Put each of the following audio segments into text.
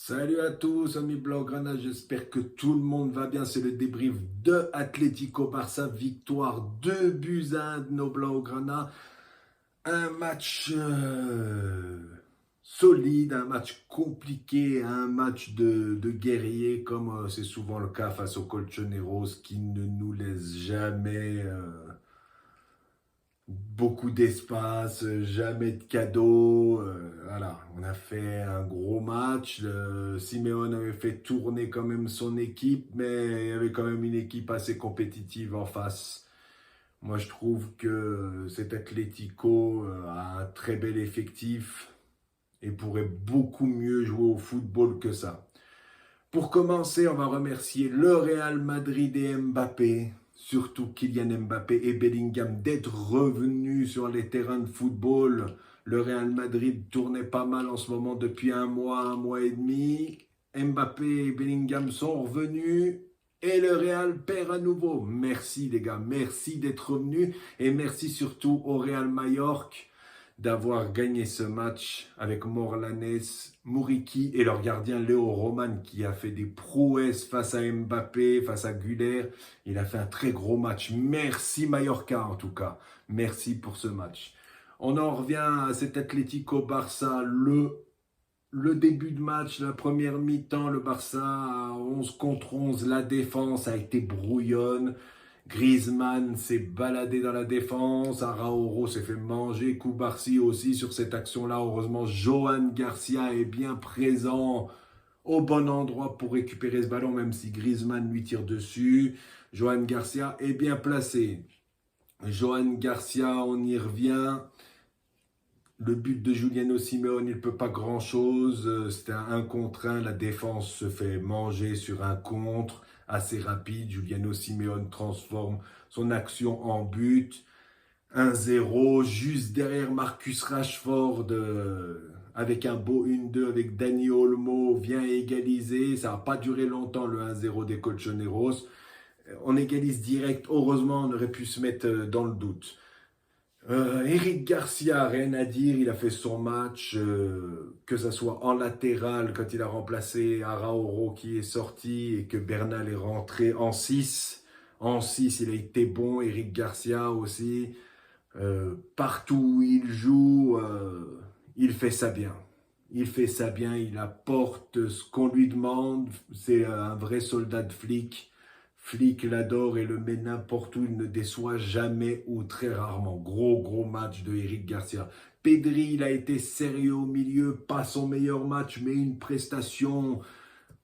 Salut à tous, amis Blaugrana, j'espère que tout le monde va bien. C'est le débrief de Atlético Barça, victoire 2 buts à 1 de nos Blaugrana. Un match solide, un match compliqué, un match de guerrier, comme c'est souvent le cas face aux Colchoneros qui ne nous laissent jamais beaucoup d'espace, jamais de cadeaux. Voilà, on a fait un gros match. Simeone avait fait tourner quand même son équipe, mais il y avait quand même une équipe assez compétitive en face. Moi, je trouve que cet Atlético a un très bel effectif et pourrait beaucoup mieux jouer au football que ça. Pour commencer, on va remercier le Real Madrid et Mbappé, surtout Kylian Mbappé et Bellingham, d'être revenus sur les terrains de football. Le Real Madrid tournait pas mal en ce moment depuis un mois et demi. Mbappé et Bellingham sont revenus et le Real perd à nouveau. Merci les gars, merci d'être revenus et merci surtout au Real Mallorca d'avoir gagné ce match avec Morlanes, Muriqi et leur gardien Léo Roman qui a fait des prouesses face à Mbappé, face à Güler. Il a fait un très gros match. Merci Mallorca en tout cas. Merci pour ce match. On en revient à cet Atlético Barça, le début de match, la première mi-temps, le Barça à 11 contre 11, la défense a été brouillonne. Griezmann s'est baladé dans la défense, Araújo s'est fait manger, Koubarsi aussi sur cette action-là. Heureusement, Johan Garcia est bien présent au bon endroit pour récupérer ce ballon, même si Griezmann lui tire dessus. Johan Garcia est bien placé. Johan Garcia, on y revient. Le but de Juliano Simeone, il ne peut pas grand-chose. C'était un 1 contre 1. La défense se fait manger sur un contre assez rapide. Juliano Simeone transforme son action en but. 1-0, juste derrière Marcus Rashford, avec un beau 1-2 avec Dani Olmo, vient égaliser. Ça n'a pas duré longtemps le 1-0 des Colchoneros. On égalise direct. Heureusement, on aurait pu se mettre dans le doute. Eric Garcia, rien à dire, il a fait son match, que ce soit en latéral quand il a remplacé Araújo qui est sorti et que Bernal est rentré en 6. En 6, il a été bon, Eric Garcia aussi. Partout où il joue, il fait ça bien. Il fait ça bien, il apporte ce qu'on lui demande. C'est un vrai soldat de flic. Flick l'adore et le met n'importe où, il ne déçoit jamais ou très rarement. Gros match de Eric Garcia. Pedri, il a été sérieux au milieu, pas son meilleur match, mais une prestation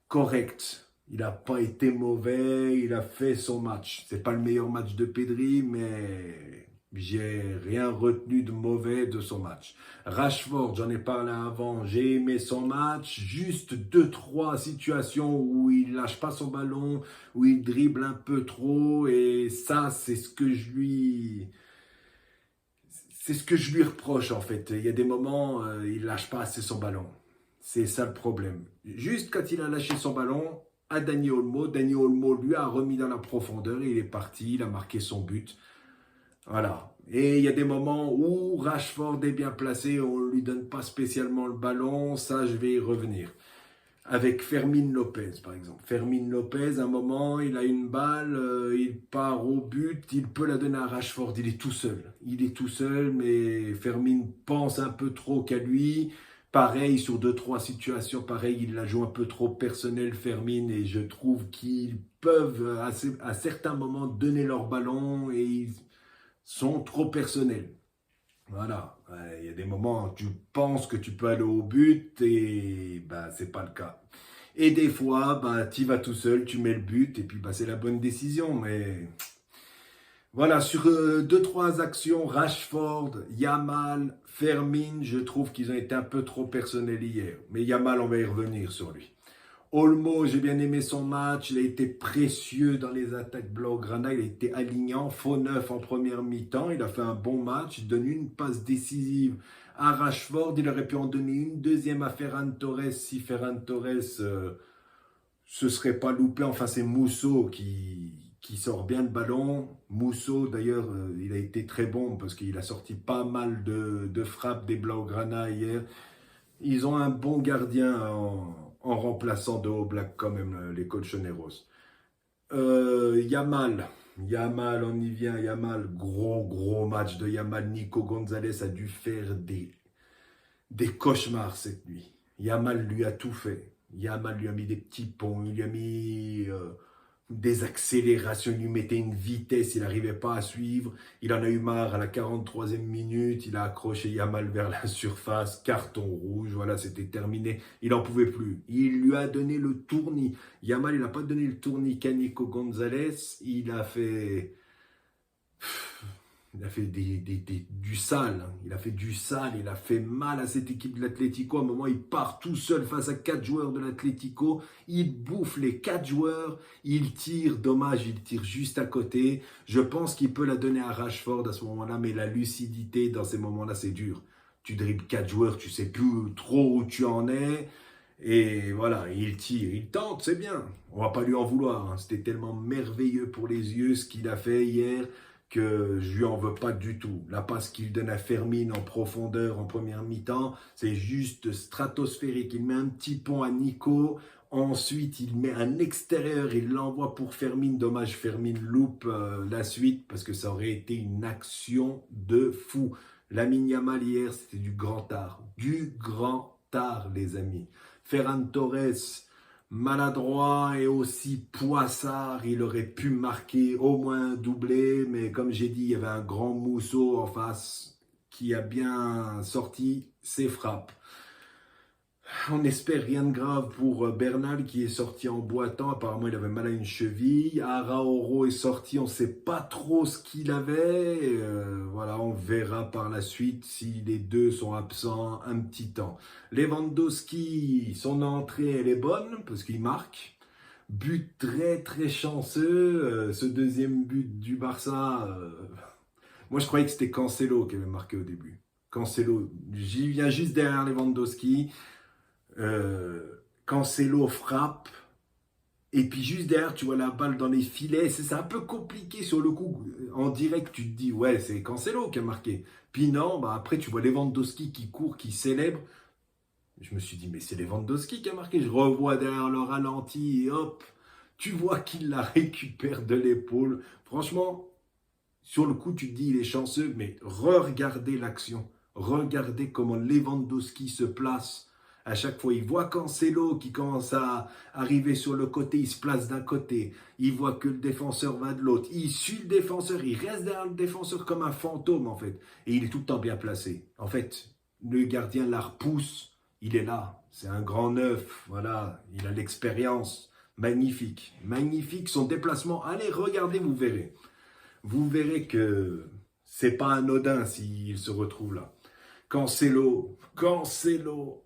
correcte. Il n'a pas été mauvais, il a fait son match. C'est pas le meilleur match de Pedri, mais j'ai rien retenu de mauvais de son match. Rashford, j'en ai parlé avant, j'ai aimé son match. Juste 2-3 situations où il lâche pas son ballon, où il dribble un peu trop. Et ça, c'est ce que je lui reproche en fait. Il y a des moments, il lâche pas assez son ballon. C'est ça le problème. Juste quand il a lâché son ballon à Dani Olmo lui a remis dans la profondeur et il est parti, il a marqué son but. Voilà. Et il y a des moments où Rashford est bien placé, on ne lui donne pas spécialement le ballon, ça je vais y revenir. Avec Fermín Lopez par exemple. Fermín Lopez, à un moment, il a une balle, il part au but, il peut la donner à Rashford, il est tout seul. Il est tout seul, mais Fermín pense un peu trop qu'à lui. Pareil, sur 2-3 situations, pareil, il la joue un peu trop personnel, Fermín, et je trouve qu'ils peuvent à certains moments donner leur ballon et ils sont trop personnels. Voilà, il y a des moments où tu penses que tu peux aller au but et bah c'est pas le cas. Et des fois, bah tu vas tout seul, tu mets le but et puis bah c'est la bonne décision. Mais voilà, sur 2-3 actions, Rashford, Yamal, Fermin, je trouve qu'ils ont été un peu trop personnels hier. Mais Yamal, on va y revenir sur lui. Olmo, j'ai bien aimé son match. Il a été précieux dans les attaques Blaugrana. Il a été alignant, faux neuf en première mi-temps. Il a fait un bon match. Il donne une passe décisive à Rashford. Il aurait pu en donner une deuxième à Ferran Torres si Ferran Torres se serait pas loupé. Enfin, c'est Musso qui sort bien le ballon. Musso, d'ailleurs, il a été très bon parce qu'il a sorti pas mal de frappes des Blaugrana hier. Ils ont un bon gardien en remplaçant de Oblak quand même les Colchoneros. Yamal, on y vient, Yamal, gros match de Yamal. Nico Gonzalez a dû faire des cauchemars cette nuit. Yamal lui a tout fait. Yamal lui a mis des petits ponts, il lui a mis des accélérations, il lui mettait une vitesse, il n'arrivait pas à suivre. Il en a eu marre à la 43e minute, il a accroché Yamal vers la surface, carton rouge, voilà, c'était terminé. Il n'en pouvait plus. Il lui a donné le tournis. Yamal, il n'a pas donné le tournis qu'à Nico Gonzalez, il a fait du sale, il a fait du sale, il a fait mal à cette équipe de l'Atlético. À un moment, il part tout seul face à 4 joueurs de l'Atlético, il bouffe les 4 joueurs, il tire, dommage, il tire juste à côté. Je pense qu'il peut la donner à Rashford à ce moment-là, mais la lucidité dans ces moments-là, c'est dur. Tu dribbles 4 joueurs, tu sais plus trop où tu en es. Et voilà, il tire, il tente, c'est bien. On va pas lui en vouloir, hein. C'était tellement merveilleux pour les yeux ce qu'il a fait hier, que je lui en veux pas du tout. La passe qu'il donne à Fermin en profondeur en première mi-temps, c'est juste stratosphérique. Il met un petit pont à Nico, ensuite il met un extérieur, il l'envoie pour Fermin. Dommage, Fermin loupe la suite parce que ça aurait été une action de fou. Lamine Yamal hier, c'était du grand art. Du grand art, les amis. Ferran Torres, maladroit et aussi poissard, il aurait pu marquer au moins un doublé, mais comme j'ai dit, il y avait un grand mousseau en face qui a bien sorti ses frappes. On espère rien de grave pour Bernal qui est sorti en boitant. Apparemment, il avait mal à une cheville. Araoro est sorti. On ne sait pas trop ce qu'il avait. Voilà, on verra par la suite si les deux sont absents un petit temps. Lewandowski, son entrée, elle est bonne parce qu'il marque. But très chanceux. Ce deuxième but du Barça, moi je croyais que c'était Cancelo qui avait marqué au début. Cancelo, j'y viens juste derrière Lewandowski. Cancelo frappe et puis juste derrière tu vois la balle dans les filets, c'est un peu compliqué sur le coup, en direct tu te dis ouais c'est Cancelo qui a marqué, puis non, bah après tu vois Lewandowski qui court, qui célèbre, je me suis dit mais c'est Lewandowski qui a marqué, je revois derrière le ralenti et hop, tu vois qu'il la récupère de l'épaule. Franchement sur le coup tu te dis il est chanceux, mais regardez l'action, regardez comment Lewandowski se place. À chaque fois, il voit Cancelo qui commence à arriver sur le côté, il se place d'un côté. Il voit que le défenseur va de l'autre. Il suit le défenseur, il reste derrière le défenseur comme un fantôme en fait. Et il est tout le temps bien placé. En fait, le gardien la repousse, il est là. C'est un grand neuf, voilà. Il a l'expérience. Magnifique, magnifique son déplacement. Allez, regardez, vous verrez. Vous verrez que c'est pas anodin s'il se retrouve là. Cancelo,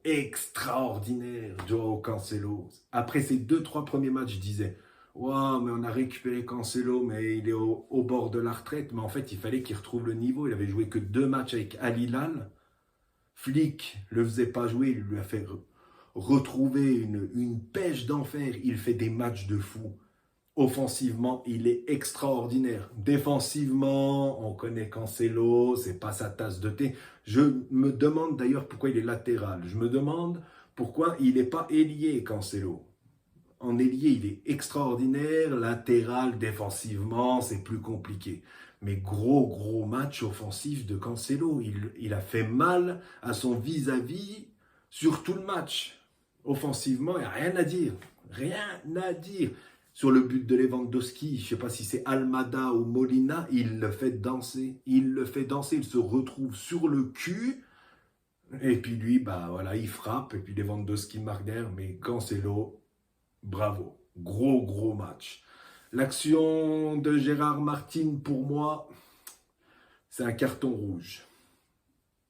extraordinaire, Joao Cancelo. Après ces 2-3 premiers matchs, je disais, waouh, mais on a récupéré Cancelo, mais il est au bord de la retraite. Mais en fait, il fallait qu'il retrouve le niveau. Il avait joué que 2 matchs avec Al Hilal. Flick le faisait pas jouer, il lui a fait retrouver une pêche d'enfer. Il fait des matchs de fou. Offensivement, il est extraordinaire. Défensivement, on connaît Cancelo, c'est pas sa tasse de thé. Je me demande d'ailleurs pourquoi il est latéral. Je me demande pourquoi il n'est pas ailier, Cancelo. En ailier, il est extraordinaire. Latéral, défensivement, c'est plus compliqué. Mais gros match offensif de Cancelo. Il a fait mal à son vis-à-vis sur tout le match. Offensivement, il n'y a rien à dire. Rien à dire. Sur le but de Lewandowski, je ne sais pas si c'est Almada ou Molina, il le fait danser. Il se retrouve sur le cul. Et puis lui, bah voilà, il frappe. Et puis Lewandowski marque derrière. Mais Cancelo, bravo. Gros match. L'action de Gérard Martin, pour moi, c'est un carton rouge.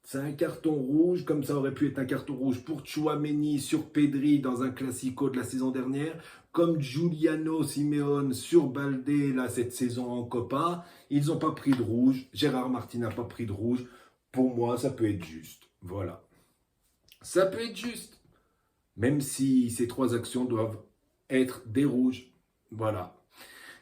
C'est un carton rouge, comme ça aurait pu être un carton rouge pour Tchouaméni sur Pedri dans un classico de la saison dernière, comme Giuliano Simeone sur Baldé là, cette saison en Copa. Ils n'ont pas pris de rouge, Gérard Martin n'a pas pris de rouge. Pour moi, ça peut être juste. Voilà. Ça peut être juste. Même si ces 3 actions doivent être des rouges. Voilà.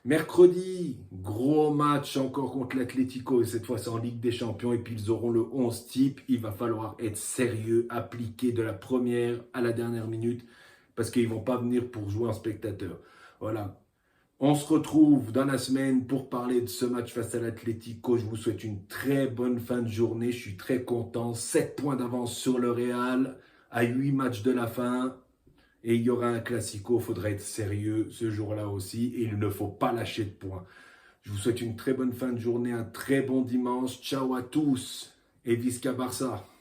Mercredi, gros match encore contre l'Atlético, et cette fois c'est en Ligue des Champions, et puis ils auront le 11 type. Il va falloir être sérieux, appliqué de la première à la dernière minute, parce qu'ils ne vont pas venir pour jouer en spectateur. Voilà. On se retrouve dans la semaine pour parler de ce match face à l'Atlético. Je vous souhaite une très bonne fin de journée. Je suis très content. 7 points d'avance sur le Real à 8 matchs de la fin. Et il y aura un classico. Il faudra être sérieux ce jour-là aussi. Et il ne faut pas lâcher de points. Je vous souhaite une très bonne fin de journée, un très bon dimanche. Ciao à tous et Visca Barça.